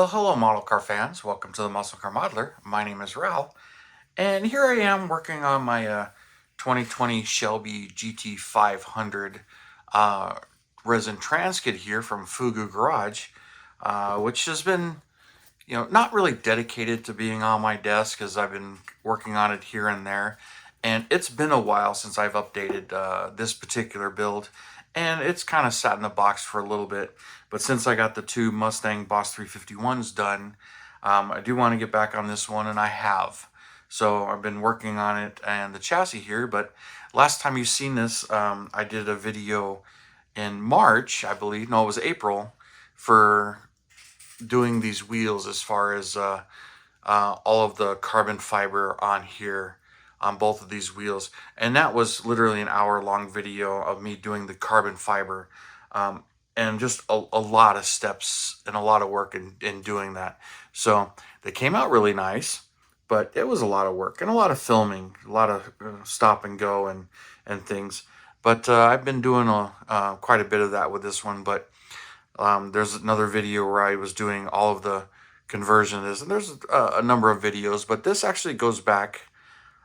Well, hello, model car fans. Welcome to the Muscle Car Modeler. My name is Ralph, and here I am working on my 2020 Shelby GT500 uh, resin transkit here from Fugu Garage, which has been, not really dedicated to being on my desk as I've been working on it here and there. And it's been a while since I've updated this particular build, and it's kind of sat in the box for a little bit. But since I got the two Mustang Boss 351s done, I do want to get back on this one, and I have. So I've been working on it and the chassis here, but last time you've seen this, I did a video in March, I believe. No, it was April, for doing these wheels as far as all of the carbon fiber on here on both of these wheels. And that was literally an hour-long video of me doing the carbon fiber, and just a lot of steps and a lot of work in doing that. So they came out really nice, but it was a lot of work and a lot of filming, a lot of stop and go and things. But I've been doing quite a bit of that with this one. But there's another video where I was doing all of the conversion of this, and there's a number of videos, but this actually goes back,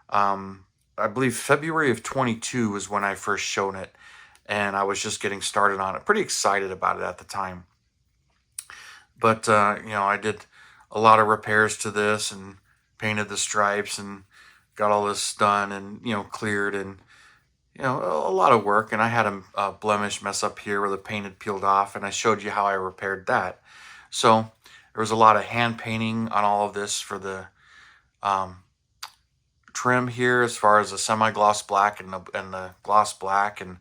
I believe February of 22 was when I first shown it, and I was just getting started on it. Pretty excited about it at the time. But, I did a lot of repairs to this and painted the stripes and got all this done and, cleared, and, a lot of work. And I had a blemish mess up here where the paint had peeled off, and I showed you how I repaired that. So there was a lot of hand painting on all of this for the trim here, as far as the semi-gloss black and the gloss black, and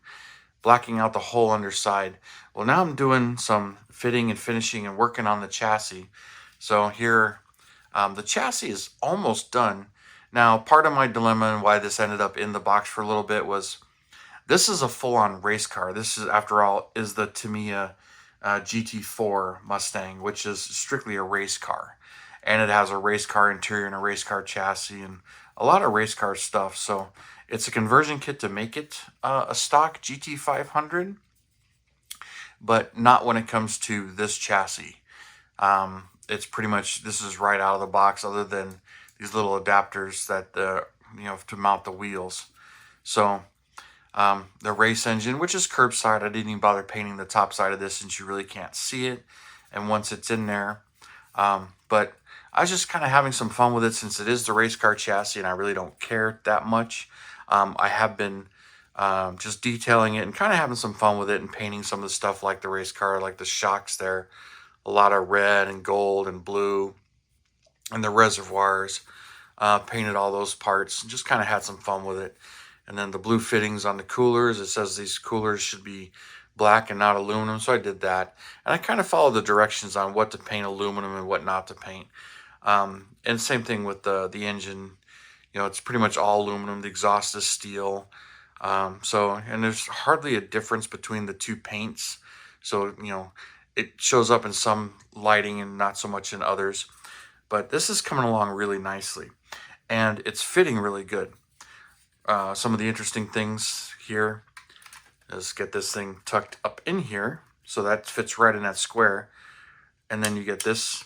blacking out the whole underside. Well, now I'm doing some fitting and finishing and working on the chassis. So here, the chassis is almost done. Now, part of my dilemma and why this ended up in the box for a little bit was, this is a full-on race car. This is, after all, is the Tamiya GT4 Mustang, which is strictly a race car. And it has a race car interior and a race car chassis and a lot of race car stuff. So it's a conversion kit to make it a stock GT500, but not when it comes to this chassis. It's pretty much, this is right out of the box, other than these little adapters that, to mount the wheels. So the race engine, which is curbside, I didn't even bother painting the top side of this since you really can't see it. And once it's in there, but I was just kind of having some fun with it since it is the race car chassis and I really don't care that much. I have been just detailing it and kind of having some fun with it and painting some of the stuff like the race car, like the shocks there. A lot of red and gold and blue, and the reservoirs. Painted all those parts and just kind of had some fun with it. And then the blue fittings on the coolers, it says these coolers should be black and not aluminum, so I did that. And I kind of followed the directions on what to paint aluminum and what not to paint. And same thing with the engine. It's pretty much all aluminum. The exhaust is steel. And there's hardly a difference between the two paints. So, it shows up in some lighting and not so much in others. But this is coming along really nicely, and it's fitting really good. Some of the interesting things here is get this thing tucked up in here, so that fits right in that square. And then you get this,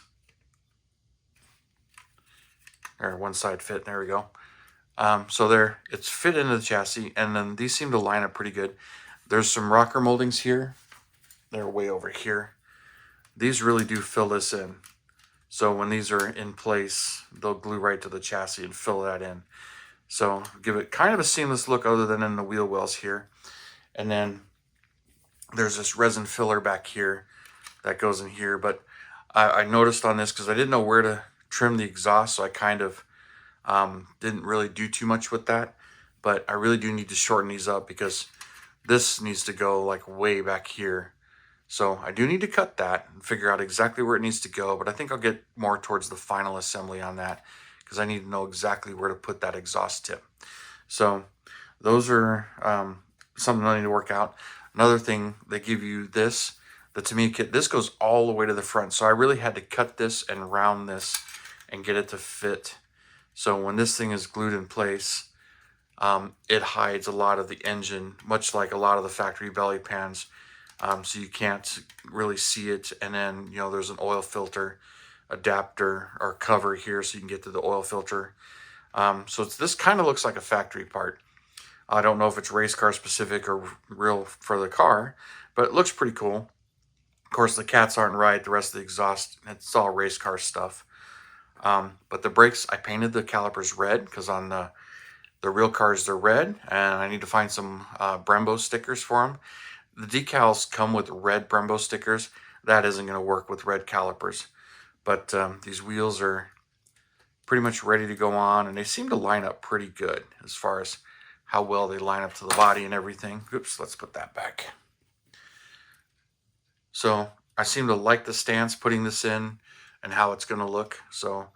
or one side fit, there we go. So there, it's fit into the chassis, and then these seem to line up pretty good. There's some rocker moldings here. They're way over here. These really do fill this in. So when these are in place, they'll glue right to the chassis and fill that in. So give it kind of a seamless look, other than in the wheel wells here. And then there's this resin filler back here that goes in here. But I noticed on this, because I didn't know where to trim the exhaust, so I kind of didn't really do too much with that. But I really do need to shorten these up, because this needs to go like way back here. So I do need to cut that and figure out exactly where it needs to go, but I think I'll get more towards the final assembly on that, because I need to know exactly where to put that exhaust tip. So those are something I need to work out. Another thing, they give you this, the Tamiya kit. This goes all the way to the front, so I really had to cut this and round this and get it to fit. So when this thing is glued in place, it hides a lot of the engine, much like a lot of the factory belly pans. So you can't really see it. And then, there's an oil filter adapter or cover here so you can get to the oil filter. So this kind of looks like a factory part. I don't know if it's race car specific or real for the car, but it looks pretty cool. Of course, the cats aren't right. The rest of the exhaust, it's all race car stuff. But the brakes, I painted the calipers red because on the real cars they're red, and I need to find some Brembo stickers for them. The decals come with red Brembo stickers. That isn't going to work with red calipers. But these wheels are pretty much ready to go on, and they seem to line up pretty good as far as how well they line up to the body and everything. Oops, let's put that back. So I seem to like the stance putting this in and how it's going to look. So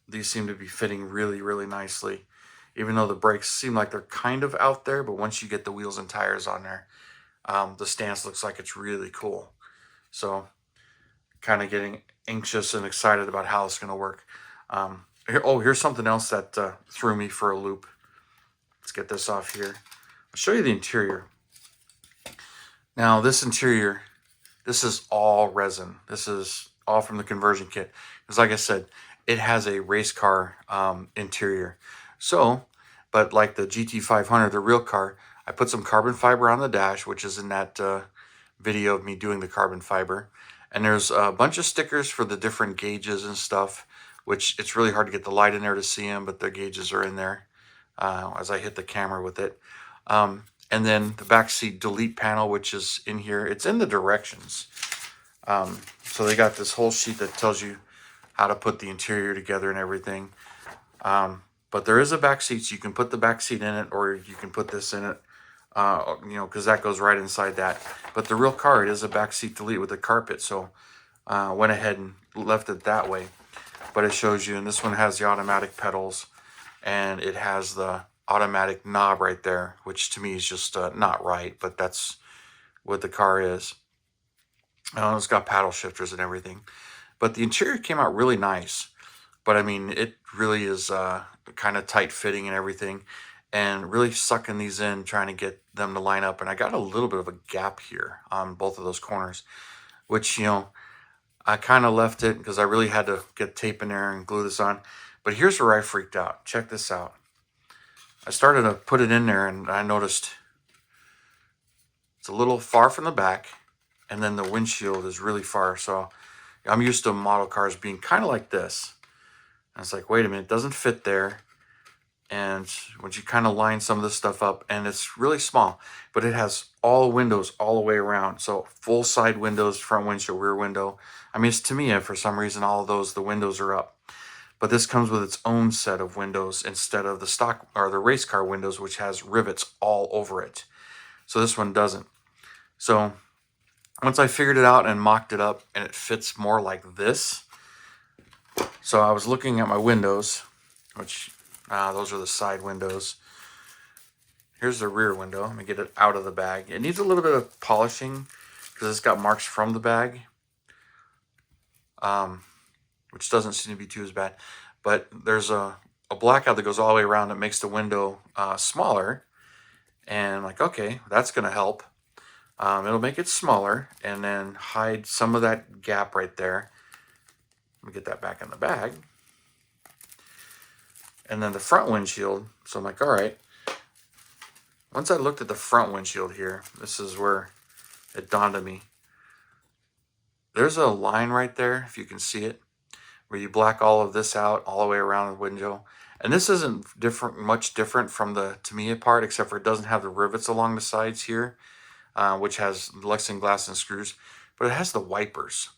these seem to be fitting really, really nicely, even though the brakes seem like they're kind of out there. But once you get the wheels and tires on there, the stance looks like it's really cool. So kind of getting anxious and excited about how it's going to work. Here's something else that threw me for a loop. Let's get this off here. I'll show you the interior. Now this interior, this is all resin. This is all from the conversion kit. Because like I said, it has a race car interior. So, but like the GT500, the real car, I put some carbon fiber on the dash, which is in that video of me doing the carbon fiber. And there's a bunch of stickers for the different gauges and stuff, which it's really hard to get the light in there to see them, but the gauges are in there as I hit the camera with it. And then the back seat delete panel, which is in here. It's in the directions. So they got this whole sheet that tells you how to put the interior together and everything. But there is a back seat, so you can put the back seat in it, or you can put this in it, because that goes right inside that. But the real car, it is a back seat delete with a carpet, so went ahead and left it that way. But it shows you, and this one has the automatic pedals, and it has the automatic knob right there, which to me is just not right, but that's what the car is. It's got paddle shifters and everything. But the interior came out really nice. But I mean, it really is kind of tight fitting and everything, and really sucking these in, trying to get them to line up. And I got a little bit of a gap here on both of those corners, which, I kind of left it because I really had to get tape in there and glue this on. But here's where I freaked out. Check this out. I started to put it in there, and I noticed it's a little far from the back, and then the windshield is really far. So I'm used to model cars being kind of like this. And it's like, wait a minute, it doesn't fit there. And once you kind of line some of this stuff up, and it's really small, but it has all windows all the way around. So full side windows, front windshield, rear window. I mean, it's Tamiya, for some reason, all of those, the windows are up. But this comes with its own set of windows instead of the stock or the race car windows, which has rivets all over it. So this one doesn't. So once I figured it out and mocked it up, and it fits more like this. So I was looking at my windows, which those are the side windows. Here's the rear window. Let me get it out of the bag. It needs a little bit of polishing because it's got marks from the bag, which doesn't seem to be too as bad. But there's a blackout that goes all the way around that makes the window smaller. And I'm like, okay, that's going to help. It'll make it smaller and then hide some of that gap right there. Let me get that back in the bag. And then the front windshield. So I'm like, all right. Once I looked at the front windshield here, this is where it dawned on me. There's a line right there, if you can see it, where you black all of this out all the way around the window. And this isn't much different from the Tamiya part, except for it doesn't have the rivets along the sides here, which has Lexington glass and screws, but it has the wipers.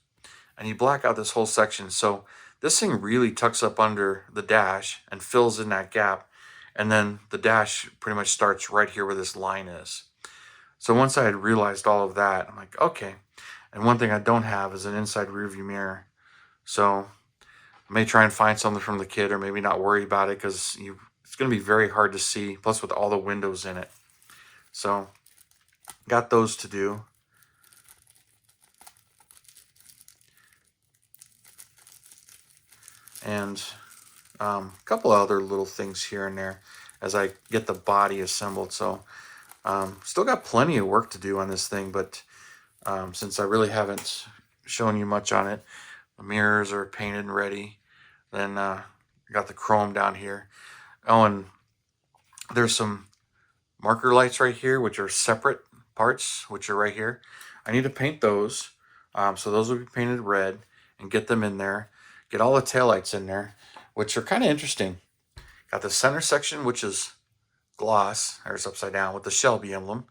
And you black out this whole section. So this thing really tucks up under the dash and fills in that gap. And then the dash pretty much starts right here where this line is. So once I had realized all of that, I'm like, okay. And one thing I don't have is an inside rear view mirror. So I may try and find something from the kit, or maybe not worry about it, because it's going to be very hard to see, plus with all the windows in it. So got those to do. And a couple other little things here and there as I get the body assembled. So still got plenty of work to do on this thing, but since I really haven't shown you much on it, The mirrors are painted and ready. Then got the chrome down here. Oh, and there's some marker lights right here, which are separate parts, which are right here. I need to paint those. So those will be painted red and get them in there. Get all the taillights in there, which are kind of interesting. Got the center section, which is gloss. There's upside down with the Shelby emblem.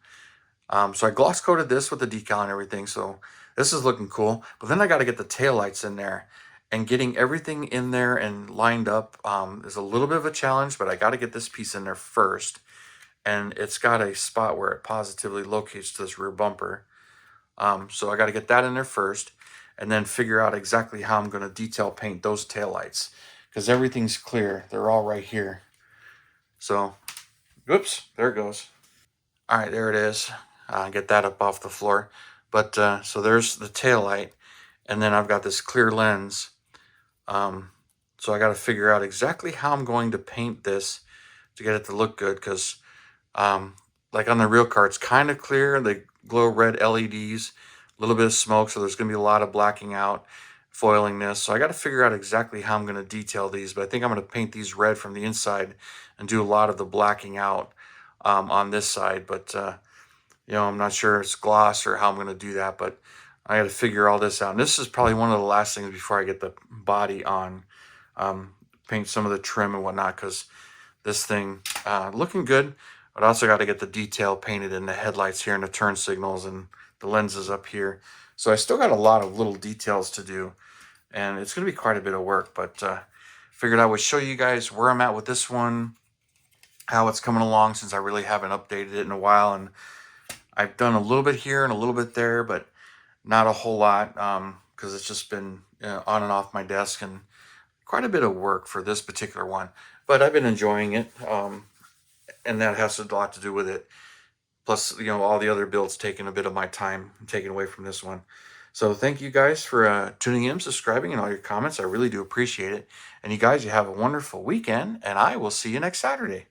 So I gloss coated this with the decal and everything. So this is looking cool. But then I got to get the taillights in there. And getting everything in there and lined up is a little bit of a challenge, but I got to get this piece in there first. And it's got a spot where it positively locates to this rear bumper. So I got to get that in there first and then figure out exactly how I'm going to detail paint those taillights because everything's clear. They're all right here. So, oops, there it goes. All right, there it is. Get that up off the floor. But so there's the taillight, and then I've got this clear lens. So I got to figure out exactly how I'm going to paint this to get it to look good because like on the real car, it's kind of clear. They glow red LEDs, a little bit of smoke, so there's going to be a lot of blacking out, foiling this. So I got to figure out exactly how I'm going to detail these, but I think I'm going to paint these red from the inside and do a lot of the blacking out on this side. But, you know, I'm not sure it's gloss or how I'm going to do that, but I got to figure all this out. And this is probably one of the last things before I get the body on, paint some of the trim and whatnot, because this thing looking good. But I also got to get the detail painted in the headlights here and the turn signals and the lenses up here. So I still got a lot of little details to do. And it's going to be quite a bit of work. But figured I would show you guys where I'm at with this one. How it's coming along since I really haven't updated it in a while. And I've done a little bit here and a little bit there. But not a whole lot. Because it's just been on and off my desk. And quite a bit of work for this particular one. But I've been enjoying it. And that has a lot to do with it. Plus, you know, all the other builds taking a bit of my time taken away from this one. So thank you guys for tuning in, subscribing, and all your comments. I really do appreciate it. And you guys, you have a wonderful weekend, and I will see you next Saturday.